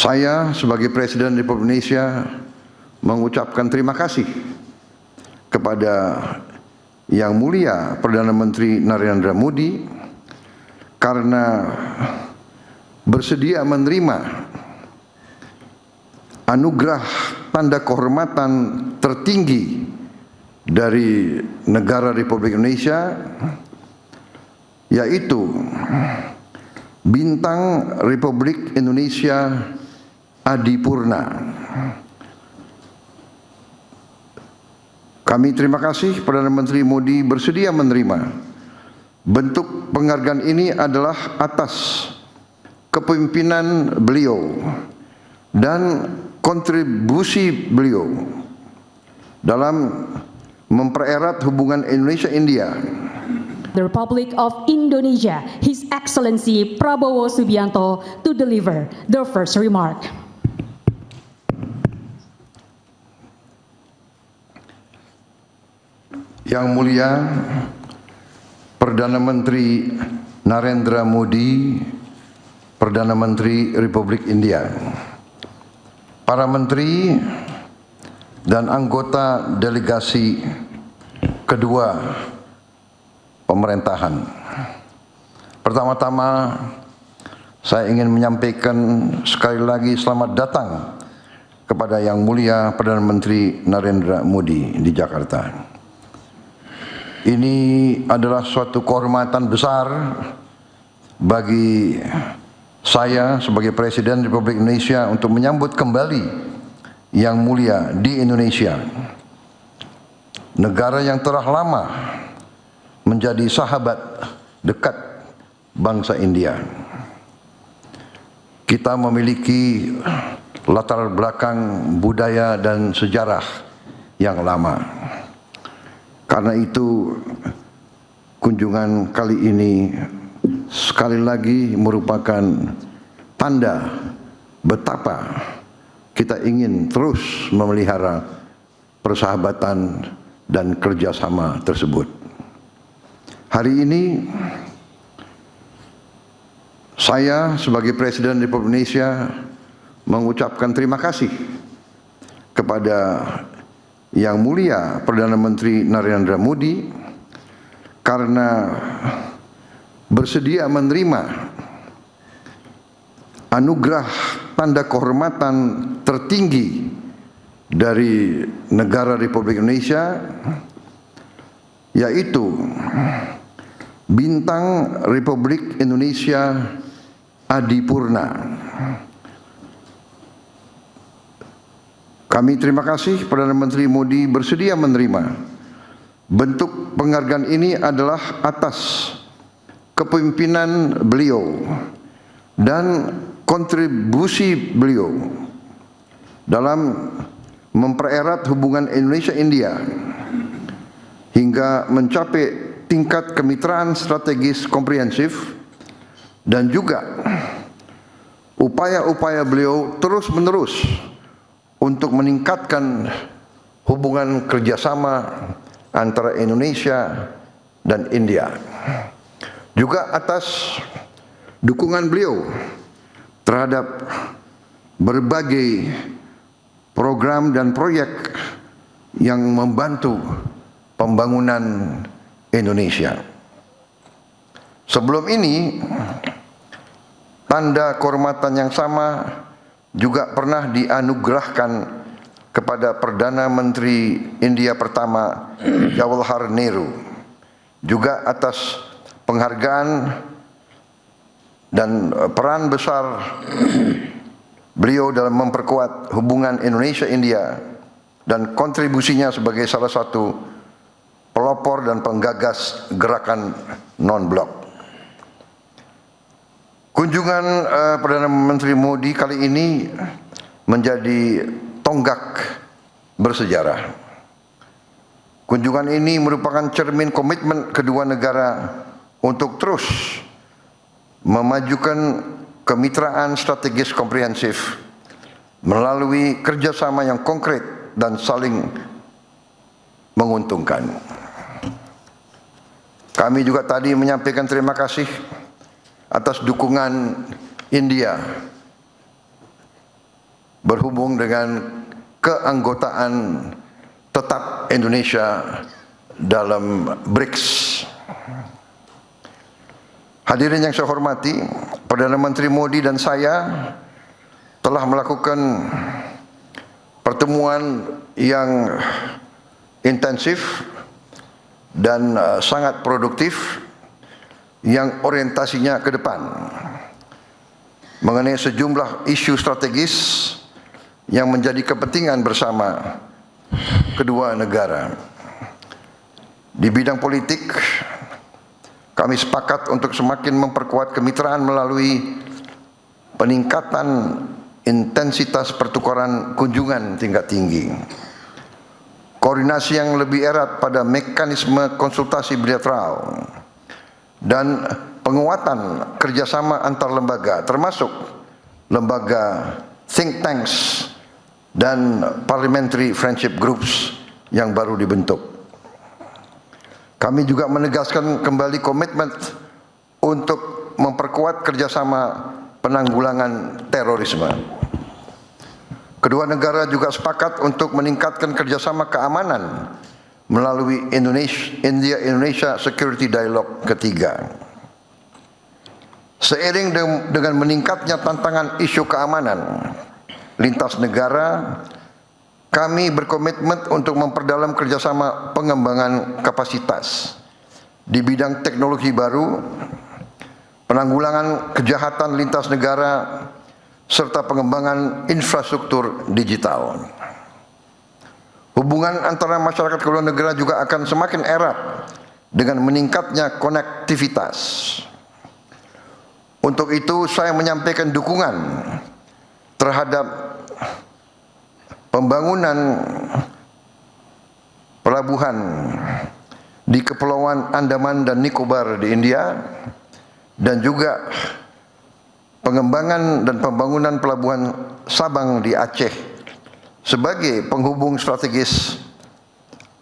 Saya sebagai Presiden Republik Indonesia mengucapkan terima kasih kepada Yang Mulia Perdana Menteri Narendra Modi karena bersedia menerima anugerah tanda kehormatan tertinggi dari negara Republik Indonesia, yaitu Bintang Republik Indonesia Adipurna. Kami terima kasih Perdana Menteri Modi bersedia menerima. Bentuk penghargaan ini adalah atas kepemimpinan beliau dan kontribusi beliau dalam mempererat hubungan Indonesia-India, the Republic of Indonesia, His Excellency Prabowo Subianto, to deliver the first remark. Yang Mulia Perdana Menteri Narendra Modi, Perdana Menteri Republik India, para menteri dan anggota delegasi kedua pemerintahan. Pertama-tama saya ingin menyampaikan sekali lagi selamat datang kepada Yang Mulia Perdana Menteri Narendra Modi di Jakarta. Ini adalah suatu kehormatan besar bagi saya sebagai Presiden Republik Indonesia untuk menyambut kembali Yang Mulia di Indonesia, negara yang telah lama menjadi sahabat dekat bangsa India. Kita memiliki latar belakang budaya dan sejarah yang lama. Karena itu kunjungan kali ini sekali lagi merupakan tanda betapa kita ingin terus memelihara persahabatan dan kerjasama tersebut. Hari ini saya sebagai Presiden Republik Indonesia mengucapkan terima kasih kepada Yang Mulia Perdana Menteri Narendra Modi karena bersedia menerima anugerah tanda kehormatan tertinggi dari negara Republik Indonesia, yaitu Bintang Republik Indonesia Adipurna. Kami terima kasih Perdana Menteri Modi bersedia menerima. Bentuk penghargaan ini adalah atas kepemimpinan beliau dan kontribusi beliau dalam mempererat hubungan Indonesia-India hingga mencapai tingkat kemitraan strategis komprehensif, dan juga upaya-upaya beliau terus-menerus untuk meningkatkan hubungan kerjasama antara Indonesia dan India. Juga atas dukungan beliau terhadap berbagai program dan proyek yang membantu pembangunan Indonesia. Sebelum ini, tanda kehormatan yang sama juga pernah dianugerahkan kepada Perdana Menteri India pertama Jawaharlal Nehru, juga atas penghargaan dan peran besar beliau dalam memperkuat hubungan Indonesia-India dan kontribusinya sebagai salah satu pelopor dan penggagas gerakan non-blok. Kunjungan Perdana Menteri Modi kali ini menjadi tonggak bersejarah. Kunjungan ini merupakan cermin komitmen kedua negara untuk terus memajukan kemitraan strategis komprehensif melalui kerjasama yang konkret dan saling menguntungkan. Kami juga tadi menyampaikan terima kasih atas dukungan India berhubung dengan keanggotaan tetap Indonesia dalam BRICS. Hadirin yang saya hormati, Perdana Menteri Modi dan saya telah melakukan pertemuan yang intensif dan sangat produktif yang orientasinya ke depan mengenai sejumlah isu strategis yang menjadi kepentingan bersama kedua negara. Di bidang politik, kami sepakat untuk semakin memperkuat kemitraan melalui peningkatan intensitas pertukaran kunjungan tingkat tinggi, koordinasi yang lebih erat pada mekanisme konsultasi bilateral, dan penguatan kerjasama antar lembaga, termasuk lembaga think tanks dan parliamentary friendship groups yang baru dibentuk. Kami juga menegaskan kembali komitmen untuk memperkuat kerjasama penanggulangan terorisme. Kedua negara juga sepakat untuk meningkatkan kerjasama keamanan melalui India-Indonesia Security Dialogue ketiga. Seiring dengan meningkatnya tantangan isu keamanan lintas negara, kami berkomitmen untuk memperdalam kerjasama pengembangan kapasitas di bidang teknologi baru, penanggulangan kejahatan lintas negara, serta pengembangan infrastruktur digital. Hubungan antara masyarakat kedua negara juga akan semakin erat dengan meningkatnya konektivitas. Untuk itu saya menyampaikan dukungan terhadap pembangunan pelabuhan di Kepulauan Andaman dan Nicobar di India, dan juga pengembangan dan pembangunan pelabuhan Sabang di Aceh sebagai penghubung strategis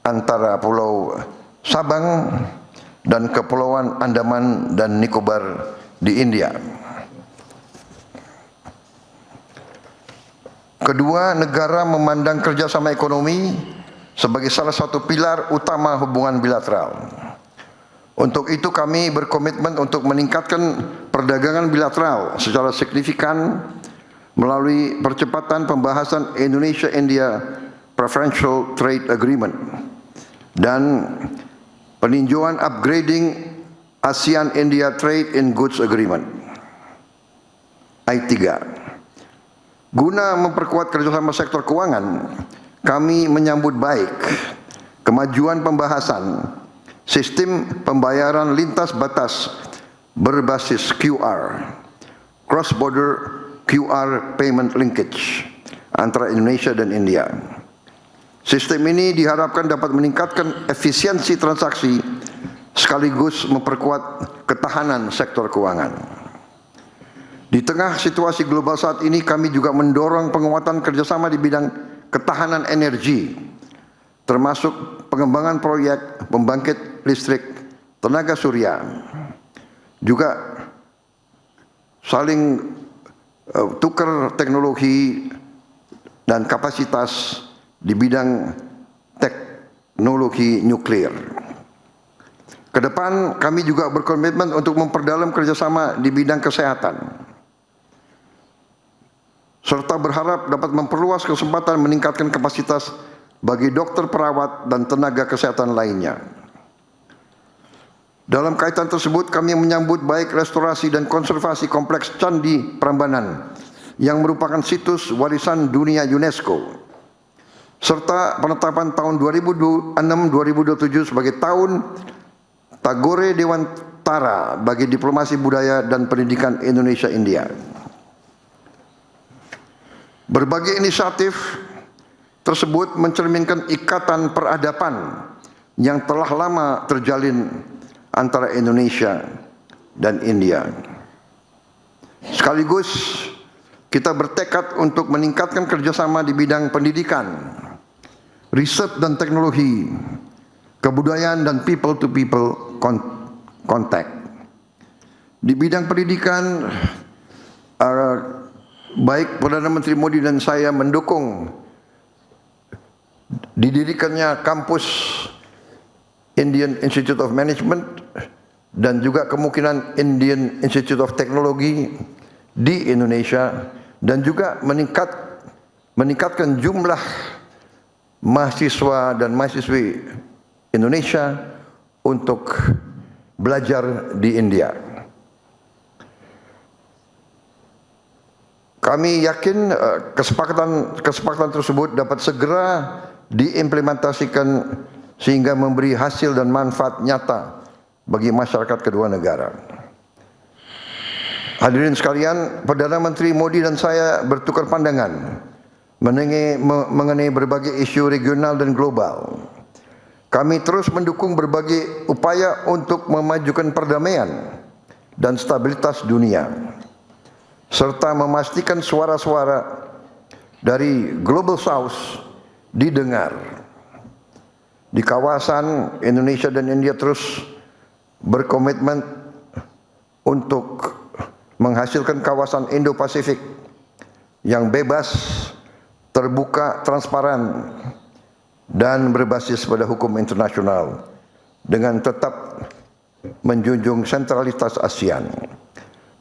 antara Pulau Sabang dan Kepulauan Andaman dan Nicobar di India. Kedua negara memandang kerjasama ekonomi sebagai salah satu pilar utama hubungan bilateral. Untuk itu kami berkomitmen untuk meningkatkan perdagangan bilateral secara signifikan melalui percepatan pembahasan Indonesia-India Preferential Trade Agreement dan peninjauan upgrading ASEAN-India Trade in Goods Agreement I3. Guna memperkuat kerjasama sektor keuangan, kami menyambut baik kemajuan pembahasan sistem pembayaran lintas batas berbasis QR, cross-border QR payment linkage antara Indonesia dan India. Sistem ini diharapkan dapat meningkatkan efisiensi transaksi sekaligus memperkuat ketahanan sektor keuangan. Di tengah situasi global saat ini, kami juga mendorong penguatan kerjasama di bidang ketahanan energi, termasuk pengembangan proyek pembangkit listrik tenaga surya, juga saling tukar teknologi dan kapasitas di bidang teknologi nuklir. Kedepan kami juga berkomitmen untuk memperdalam kerjasama di bidang kesehatan, serta berharap dapat memperluas kesempatan meningkatkan kapasitas bagi dokter, perawat, dan tenaga kesehatan lainnya. Dalam kaitan tersebut, kami menyambut baik restorasi dan konservasi kompleks Candi Prambanan yang merupakan situs warisan dunia UNESCO, serta penetapan tahun 2006-2027 sebagai tahun Tagore Dewantara bagi diplomasi budaya dan pendidikan Indonesia-India. Berbagai inisiatif tersebut mencerminkan ikatan peradaban yang telah lama terjalin antara Indonesia dan India. Sekaligus kita bertekad untuk meningkatkan kerjasama di bidang pendidikan, riset dan teknologi, kebudayaan dan people-to-people contact. Di bidang pendidikan, baik Perdana Menteri Modi dan saya mendukung didirikannya kampus Indian Institute of Management dan juga kemungkinan Indian Institute of Technology di Indonesia, dan juga meningkatkan jumlah mahasiswa dan mahasiswi Indonesia untuk belajar di India. Kami yakin kesepakatan tersebut dapat segera diimplementasikan sehingga memberi hasil dan manfaat nyata bagi masyarakat kedua negara. Hadirin sekalian, Perdana Menteri Modi dan saya bertukar pandangan mengenai berbagai isu regional dan global. Kami terus mendukung berbagai upaya untuk memajukan perdamaian dan stabilitas dunia, serta memastikan suara-suara dari Global South didengar. Di kawasan, Indonesia dan India terus berkomitmen untuk menghasilkan kawasan Indo-Pasifik yang bebas, terbuka, transparan, dan berbasis pada hukum internasional dengan tetap menjunjung sentralitas ASEAN.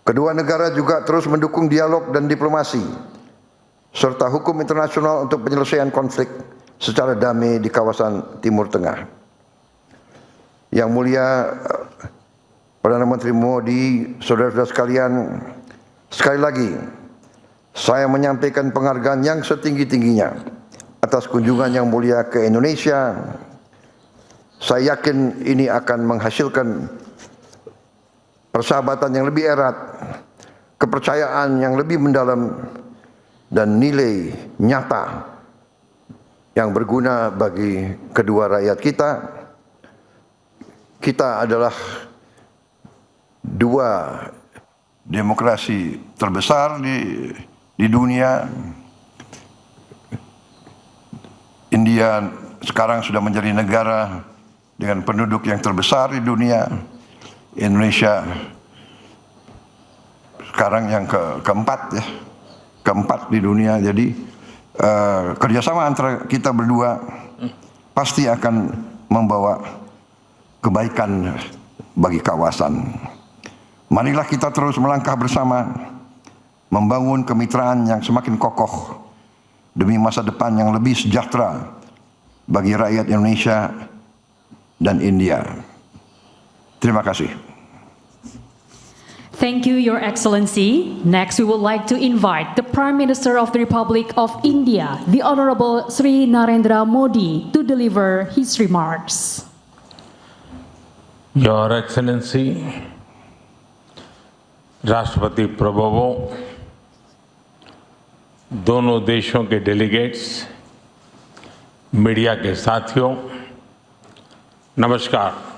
Kedua negara juga terus mendukung dialog dan diplomasi serta hukum internasional untuk penyelesaian konflik secara damai di kawasan Timur Tengah. Yang mulia Perdana Menteri Modi, saudara-saudara sekalian, sekali lagi saya menyampaikan penghargaan yang setinggi-tingginya atas kunjungan yang mulia ke Indonesia. Saya yakin ini akan menghasilkan persahabatan yang lebih erat, kepercayaan yang lebih mendalam, dan nilai nyata yang berguna bagi kedua rakyat kita. Kita adalah dua demokrasi terbesar di dunia. India sekarang sudah menjadi negara dengan penduduk yang terbesar di dunia. Indonesia sekarang yang keempat di dunia. Jadi kerjasama antara kita berdua pasti akan membawa kebaikan bagi kawasan. Marilah kita terus melangkah bersama, membangun kemitraan yang semakin kokoh demi masa depan yang lebih sejahtera bagi rakyat Indonesia dan India. Terima kasih. Thank you, Your Excellency. Next, we would like to invite the Prime Minister of the Republic of India, the Honorable Sri Narendra Modi, to deliver his remarks. Your Excellency, राष्ट्रपति प्रभुओं, दोनों देशों के delegates, media के साथियों, नमस्कार।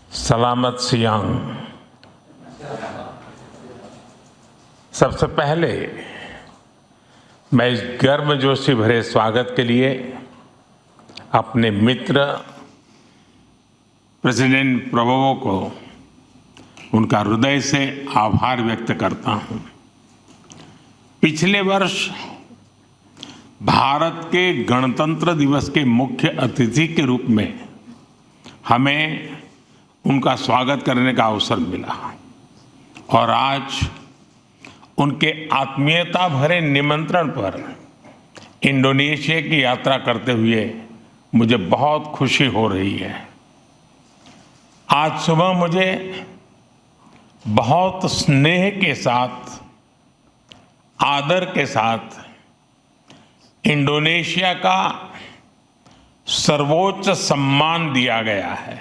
सलामत सियांग। सबसे पहले मैं इस गर्मजोशी भरे स्वागत के लिए अपने मित्र प्रेसिडेंट प्रभुओं को उनका हृदय से आभार व्यक्त करता हूं। पिछले वर्ष भारत के गणतंत्र दिवस के मुख्य अतिथि के रूप में हमें उनका स्वागत करने का अवसर मिला और आज उनके आत्मीयता भरे निमंत्रण पर इंडोनेशिया की यात्रा करते हुए मुझे बहुत खुशी हो रही है। आज सुबह मुझे बहुत स्नेह के साथ, आदर के साथ इंडोनेशिया का सर्वोच्च सम्मान दिया गया है।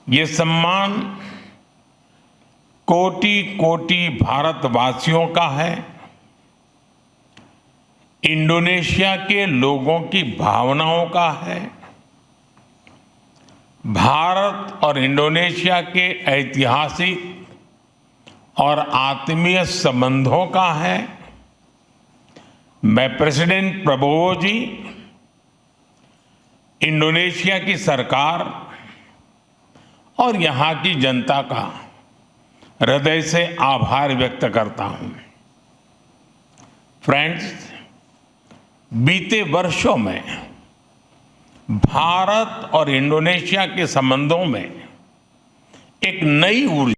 ये सम्मान कोटि कोटि भारतवासियों का है। इंडोनेशिया के लोगों की भावनाओं का है। भारत और इंडोनेशिया के ऐतिहासिक और आत्मीय संबंधों का है। मैं प्रेसिडेंट प्रबोवो जी, इंडोनेशिया की सरकार और यहाँ की जनता का हृदय से आभार व्यक्त करता हूं। फ्रेंड्स, बीते वर्षों में भारत और इंडोनेशिया के संबंधों में एक नई ऊर्जा